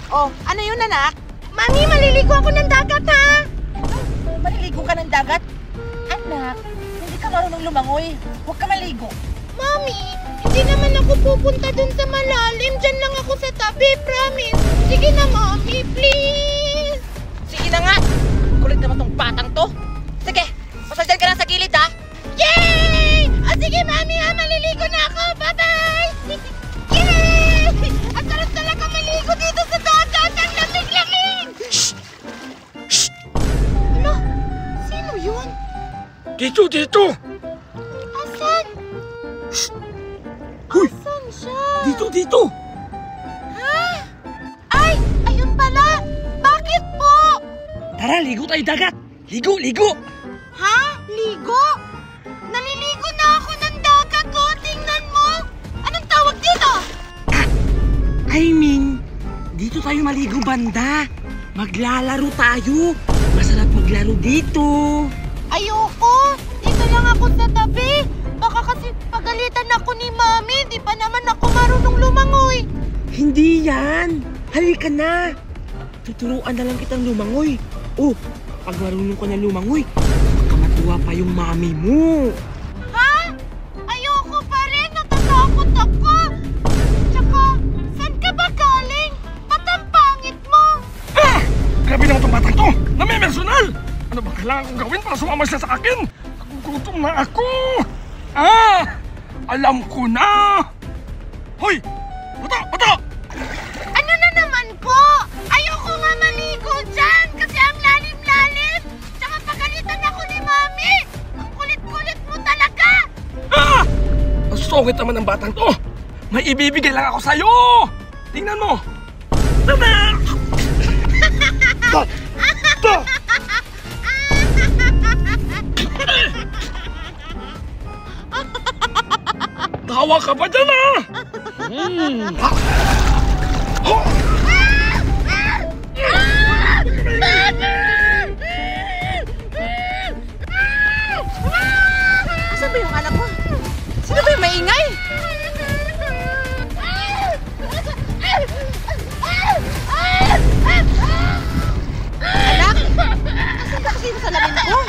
Oh, ano yun, anak? Mami, maliligo ako ng dagat, ha? Maliligo ka ng dagat? Anak, hindi ka marunong lumangoy. Huwag ka maligo. Mami, hindi naman ako pupunta dun sa malalim. Diyan lang ako sa tabi, promise. Sige na, Mami, please. Sige na nga. Kulit naman tong batang to. Sige, basta dyan ka lang sa gilid, ha? Yay! O sige, Mami, ha? Maliligo na ako. Bye-bye! Yay! Ang sarap talaga maligo dito sa dagat. Ang lamig-lamig! Shh! Shh! Ano? Sino yun? Dito, dito! Asan? Shh! Hoy! Asan siya? Dito, dito! Ha? Ay! Ayun pala! Bakit po? Tara, ligo tayo dagat! Ligo, ligo! Ha? Ligo? Naliligo na ako ng dagat ko. Tingnan mo. Anong tawag dito? I mean, dito tayo maligo banda. Maglalaro tayo. Masarap maglaro dito. Ayoko. Dito lang ako sa tabi. Baka kasi pagalitan ako ni Mami. Di pa naman ako marunong lumangoy. Hindi yan. Halika na. Tuturuan na lang kitang lumangoy. Oh, pag marunong ka na lumangoy, baka matuwa pa yung mami mo. Ha? Ayoko pa rin. Natatakot ako. Tsaka, saan ka ba galing? Ba't ang pangit mo? Ah! Grabe naman itong batang to! Namimersonal! Ano ba kailangan kong gawin para sumama siya sa akin? Nagugutom na ako! Ah! Alam ko na! Hoy! Bata! Bata! Ano na naman po? Ayoko nga maligo dyan kasi ang lalim-lalim. Tsaka pagalitan ako ni Mami. Ang kulit-kulit mo talaga. Ah! Ang sungit naman ng batang to! May ibibigay lang ako sa'yo! Tingnan mo! Tama! Ta! Ta! Tawa ka ba dyan, ah? Oh! Asan ba yung anak ko? Sino ba yung maingay? Anak? Asan ka kasi sa salamin ko?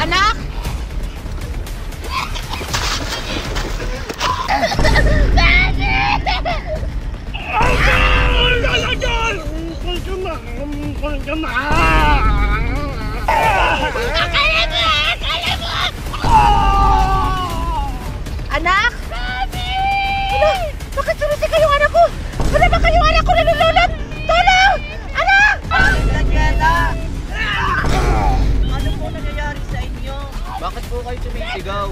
Anak? Anak? Ano? Bakit sumisik kayong anak ko? Wala ba kayong anak ko nalulunod? Tulong! Anak! Daniela! Ano po nangyayari sa inyo? Bakit po kayo sumisigaw?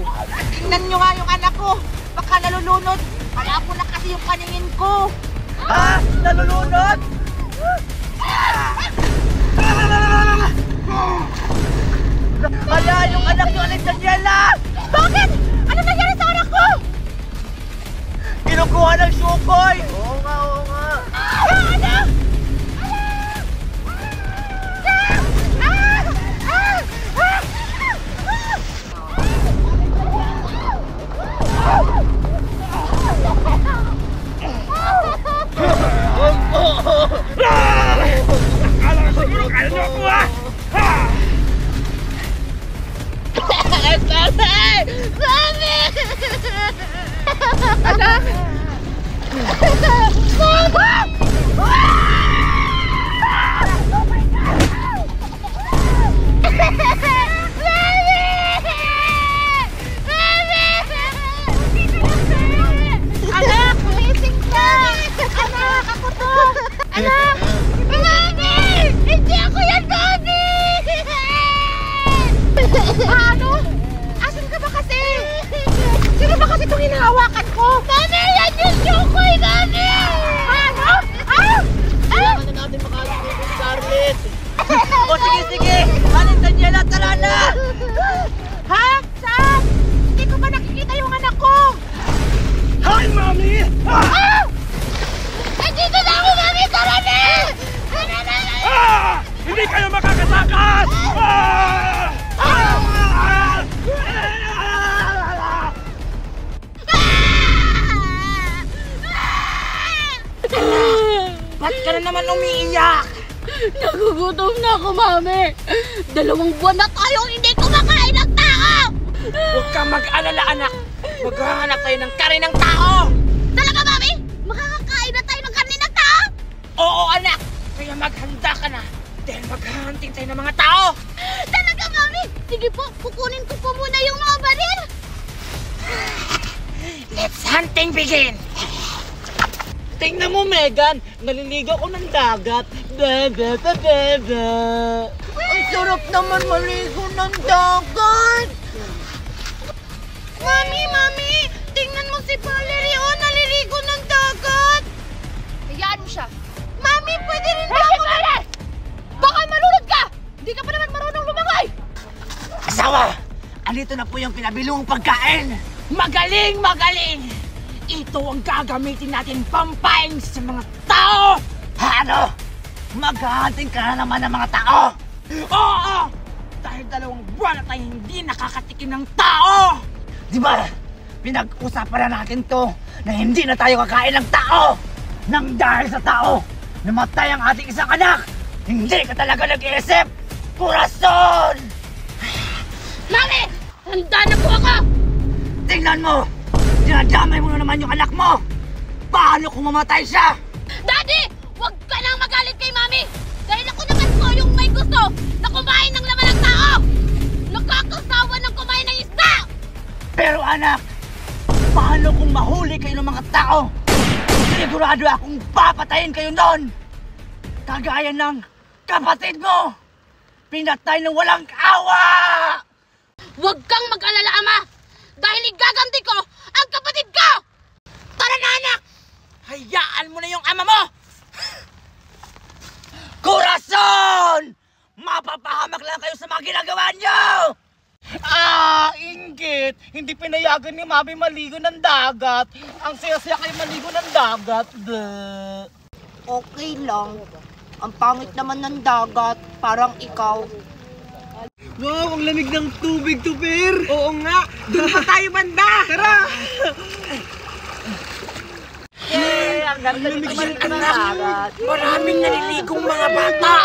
Tingnan nyo nga yung anak ko. Baka nalulunod. Malabo na kasi yung paningin ko. Ha? Nalulunod? Kaya yung anak nyo ulit, Daniela! Bakit? Ano nangyari sa anak ko? Kinukuha ng sukoy! Oo nga, oo nga. Ano? Akala ko siguro kaya niyo ako, ah! Mami! Anak! Anak, gumising ka! Anak, ako to! Anak! Mami! Hindi ako yan, Mami! Ano? Asan ka ba kasi? Sino ba kasi itong hinahawakan ko? Mami, yan yung Jokoy, Mami! Ano? Kailangan na natin makalimit si Scarlett. O sige, sige! Aling Daniela, tara na! Ha? Saan? Hindi ko ba nakikita yung anak ko? Hi, Mami! Ah! Nandito na ako, Mami! Tara na! Tara na! Ah! Hindi kayo makakatakas! Ah! naman umiiyak? Nagugutom na ako, Mami. 2 buwan na tayong hindi kumakain ng tao. Huwag kang mag-alala, anak. Maghahanap tayo ng karin ng tao. Talaga, Mami? Makakakain na tayo ng karne ng tao? Oo, anak. Kaya maghanda ka na. Dahil maghahunting tayo ng mga tao. Talaga, Mami? Sige po, kukunin ko po muna yung mga baril. Let's hunting begin! Tingnan mo, Megan! Naliligo ko ng dagat. Bebe, bebe. Ang sarap naman maligo ng dagat! Mami! Tingnan mo si Valerie, oh, naliligo ng dagat. Hayaan mo siya. Mami, pwede rin ba ako? Baka malulod ka! Hindi ka pa naman marunong lumangoy! Asawa! Andito na po yung pinabilong pagkain! Magaling! Ito ang gagamitin natin pampain sa mga tao! Ano? Maghahanting ka na naman ng mga tao? Oo! Dahil 2 buwan na tayo hindi nakakatikim ng tao! Di ba? Pinag-usapan na natin to na hindi na tayo kakain ng tao! Nang dahil sa tao, namatay ang ating isang anak! Hindi ka talaga nag-iisip! Kurason! Mami! Handa na po ako! Tingnan mo! Dinadamay mo na naman yung anak mo! Paano kung mamatay siya? Daddy! Huwag ka nang magalit kay Mami! Dahil ako naman po yung may gusto na kumain ng laman ng tao! Nakakasawa ng kumain ng isda! Pero anak, paano kung mahuli kayo ng mga tao? Sigurado akong papatayin kayo noon! Kagaya ng kapatid mo! Pinatay ng walang awa! Huwag kang mag-alala, Ama! Dahil igaganti ko ang kapatid ko! Tara na, anak! Hayaan mo na yung ama mo! Kurason! Mapapahamak lang kayo sa mga ginagawa niyo! Inggit! Hindi pinayagan ni Mami maligo ng dagat. Ang saya-saya kayo maligo ng dagat. Okay lang. Ang pangit naman ng dagat, parang ikaw. Wow, ang lamig ng tubig, Tupir! Oo nga! Doon pa tayo banda! Tara! Yay! Ang ganda ng lamig ng dagat! Maraming naliligong mga bata!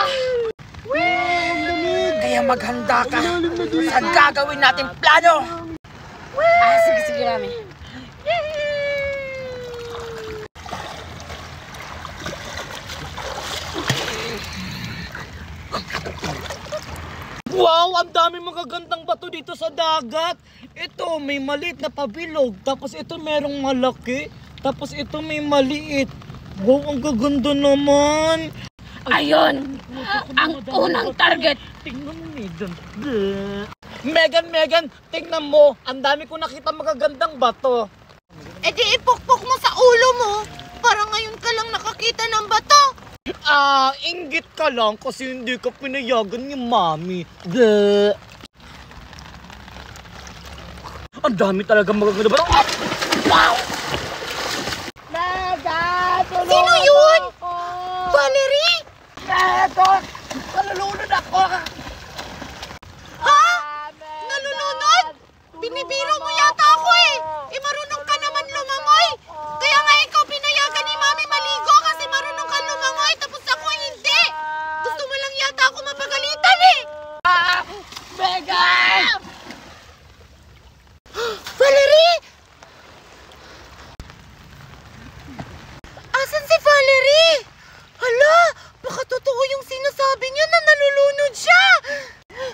Kaya maghanda ka sa gagawin natin plano! Sige, Mami. Wow! Ang daming magagandang bato dito sa dagat! Ito, may maliit na pabilog. Tapos ito merong malaki. Tapos ito may maliit. Wow! Ang gaganda naman! Ayun! Ang unang target! Tingnan mo, Megan! Megan! Tingnan mo! Ang dami ko nakita magagandang bato. E di ipukpok mo sa ulo mo. Parang ngayon ka lang nakakita ng bato. Inggit ka lang kasi hindi ka pinayagan ni Mami. Ang dami talaga magaganda bato. Wow! Sino yun? Valerie? Eto! Nalulunod ako! Ha? Nalulunod? Binibiro mo yata ako eh. Marunong ka naman lumangoy. Kaya nga ikaw pinayagan ni Mami maligo kasi marunong ka lumangoy tapos ako hindi. Gusto mo lang yata ako mapagalitan eh. Megan! Valerie? Asan si Valerie? Hala, baka totoo yung sinasabi niya na nalulunod siya.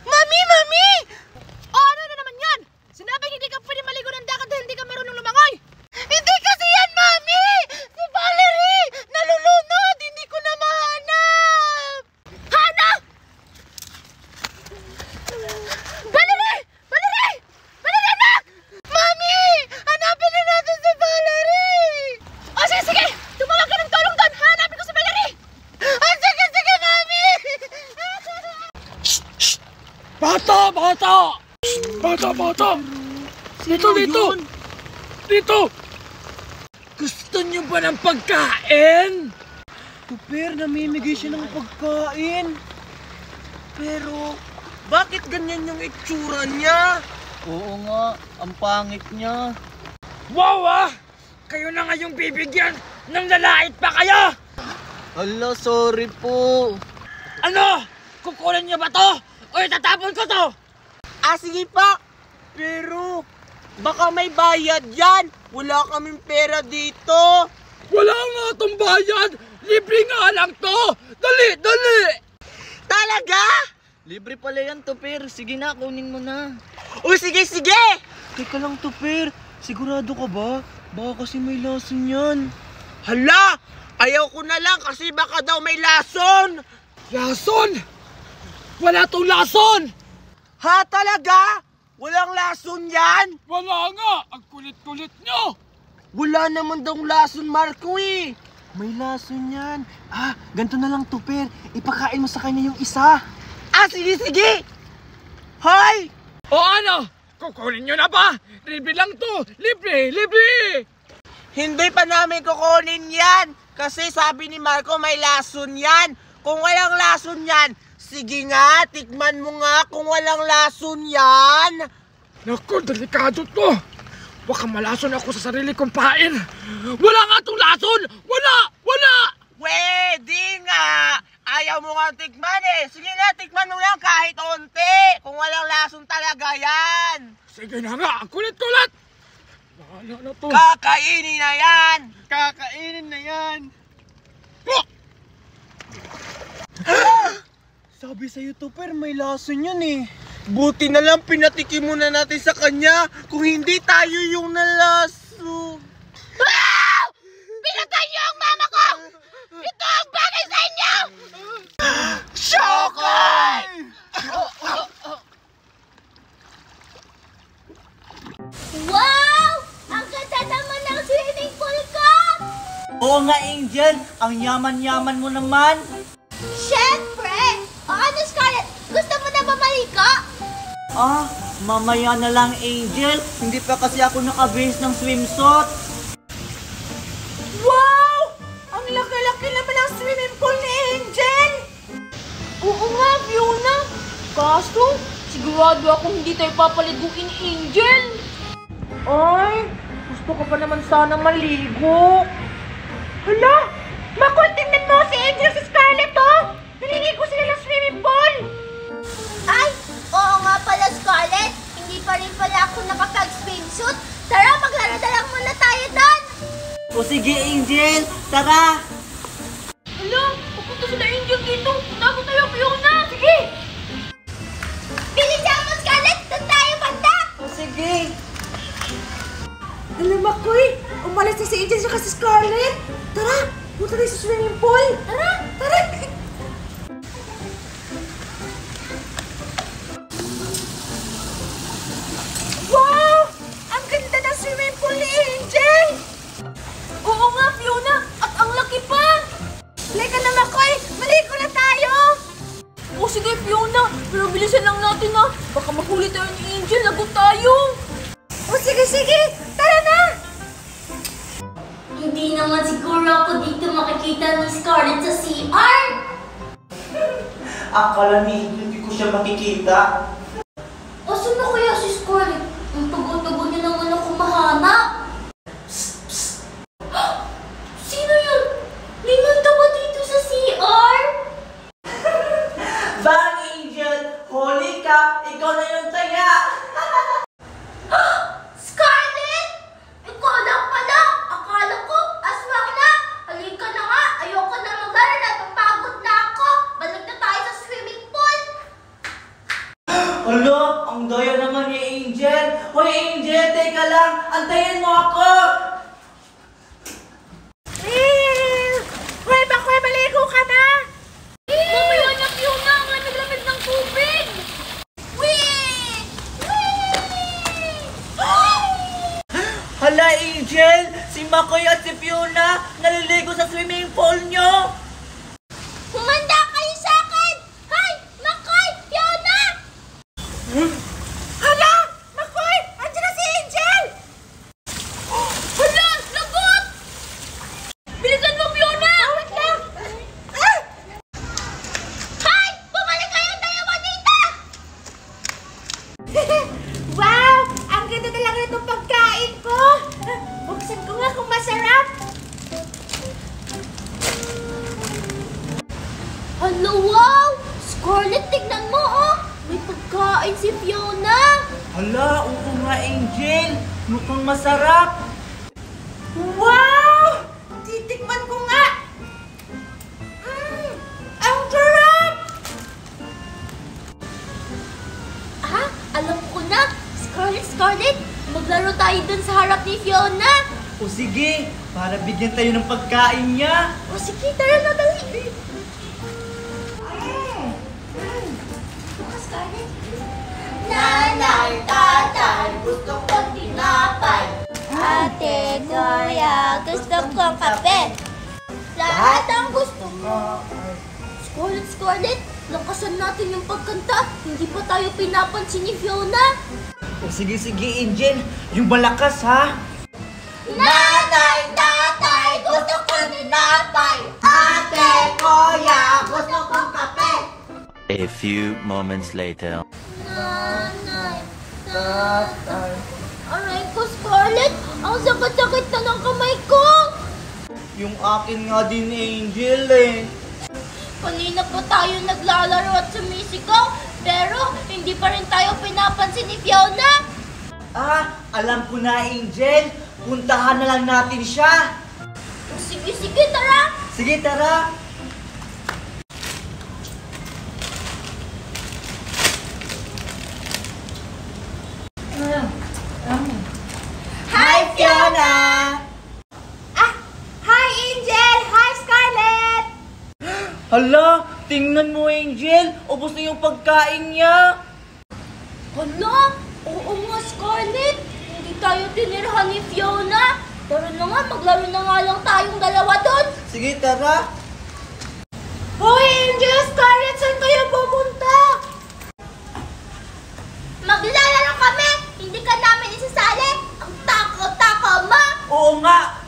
Mami! Ano na naman yan? Sinabing hindi ka pwede maligo ng dagat dahil hindi ka marunong lumangoy! Hindi kasi yan, Mami! Si Valerie! Nalulunod! Hindi ko na mahanap! Hana! Valerie! Valerie! Valerie, anak! Mami! Hanapin na natin si Valerie! O sige! Tumawag ka ng tulong doon! Hanapin ko si Valerie! Sige, Mami! Bata! Dito! Gusto niyo ba ng pagkain? Tupir, namimigay siya ng pagkain. Pero, bakit ganyan yung itsura niya? Oo nga, ang pangit niya. Wow Kayo na ngayong bibigyan ng lalait pa kayo! Hala, sorry po. Ano? Kukunin niyo ba to? O itatapon ko to? Sige po. Pero, baka may bayad yan. Wala kaming pera dito. Wala nga tong bayad! Libre nga lang to! Dali, dali! Talaga? Libre pala yan, Tupir. Sige na, kunin mo na. O sige, sige! Teka lang, Tupir. Sigurado ka ba? Baka kasi may lason yan. Hala! Ayaw ko na lang kasi baka daw may lason! Lason! Wala tong lason! Ha, talaga? Walang lason yan? Wala nga! Ang kulit-kulit nyo! Wala naman daw lason, Marco eh! May lason yan. Ganito na lang, Tupir. Ipakain mo sa kanya yung isa. Sige, sige! Hoy! O ano? Kukunin nyo na ba? Libre lang to! Libre! Libre! Hindi pa namin kukunin yan! Kasi sabi ni Marco may lason yan! Kung walang lason yan, sige nga, tikman mo nga kung walang lason yan! Naku, delikado to! Baka malason ako sa sarili kong pain! Wala nga tong lason! Wala! Wala! Pwede nga! Ayaw mo nga tikman eh! Sige na, tikman mo lang kahit onti! Kung walang lason talaga yan! Sige na nga, ang kulit-kulit! Wala na to! Kakainin na yan! Kakainin na yan. Sabi sa'yo, Tupir, may lason yan eh. Buti na lang pinatikim muna natin sa kanya kung hindi tayo yung nalaso. Pinatay niyo ang mama ko! Ito ang bagay sa inyo! Shokoy! Wow! Ang ganda naman ng swimming pool ko! Oo nga, Angel. Ang yaman-yaman mo naman. Siyempre! O ano, Scarlett? Gusto mo na ba maligo? Mamaya na lang, Angel. Hindi pa kasi ako nakabase ng swimsuit. Wow! Ang laki-laki naman ang swimming pool ni Angel! Oo nga, Fiona. Kaso, sigurado akong hindi tayo papaliguin ni Angel. Ay, gusto ko pa naman sana maligo. Hala! Makoy, tingnan mo si Angel si Scarlett, oh! Naliligo sila ng swimming pool! Ay, oo nga pala, Scarlett. Hindi pa rin pala ako nakapag-swimsuit. Tara, maglaro na lang muna tayo doon. O sige, Angel. Tara. Hala, pupunta sila Angel dito. Takot tayo, Fiona. Sige. Bilisan mo, Scarlett. Doon tayo banda. O sige. Alam, Makoy, umalis na si Angel siya kasi Scarlett. Tara, punta tayo sa swimming pool. Tara. Tara! Wow! Ang ganda ng swimming pool ni Angel! Oo nga, Fiona. At ang laki pa. Leka na, Makoy! Maligo na tayo! O sige, Fiona. Pero bilisan lang natin, ha. Baka mahuli tayo ni Angel. Lagot tayo. O sige, sige! Tara na! Hindi naman siguro ako dito makikita ni Scarlett sa CR. Akala ni Angel hindi ko siya makikita. Asan na kaya si Scarlett? Ang tugo-tugo niya naman ako mahanap. Sino yun? Lingon ka ba dito sa CR? Bang, Angel! Holy ka! Ikaw na yung taya! Scarlett! Ikaw lang pala! Akala ko, aswang na! Halika na nga! Ayoko na maglaro na! Napagod na ako! Balik na tayo sa swimming pool! Hala, ang daya naman ni Angel. Hoy, Angel, teka lang. Antayin mo ako. Hoy, Makoy! Maligo ka na! Mamaya na, Fiona! Ang lamig-lamig ng tubig! Whee! Hala, Angel. Si Makoy at si Fiona naliligo sa swimming pool nyo. Humanda kayo sa akin! Hay! Makoy! Fiona! Hala! Makoy! Andiyan na si Angel! Hala! Lagot! Bilisan mo, Fiona! Wait lang! Hay! Bumalik kayong dalawa dito! Wow! Ang ganda talaga itong pagkain ko! Buksan ko nga kung masarap! Hala, oo nga, Angel. Mukhang masarap. Wow! Titikman ko nga. Ang sarap! Ah, alam ko na. Scarlett, maglaro tayo dun sa harap ni Fiona. O sige, para bigyan tayo ng pagkain niya. O sige, tara na, dali. Scarlett. Nanay, tatay, gusto kong tinapay. Ate, kuya, gusto kong kape. Lahat ang gusto mo. Scarlett, lakasan natin yung pagkanta. Hindi pa tayo pinapansin ni Fiona. O sige, Angel. Yung malakas, ha? Nanay, tatay, gusto kong tinapay. Ate, kuya, gusto kong kape. A few moments later. Nanay, tatay. Aray ko, Scarlett. Ang sakit-sakit na ng kamay ko. Yung akin nga din, Angel, eh. Kanina pa tayo naglalaro at sumisigaw, pero hindi pa rin tayo pinapansin ni Fiona. Ah, alam ko na, Angel. Puntahan na lang natin siya. Sige, tara. Sige, tara. Hi, Fiona! Hi, Angel! Hi, Scarlett! Hala, tingnan mo, Angel. Ubos na yung pagkain niya. Hala! Oo nga, Scarlett! Hindi tayo tinirahan ni Fiona! Tara na nga, maglaro na nga lang tayong dalawa doon! Sige, tara. Hoy, Angel! Scarlett, saan kayo pupunta? Maglalaro kami! Hindi ka namin isasali! Ang takaw-takaw mo! Oo nga,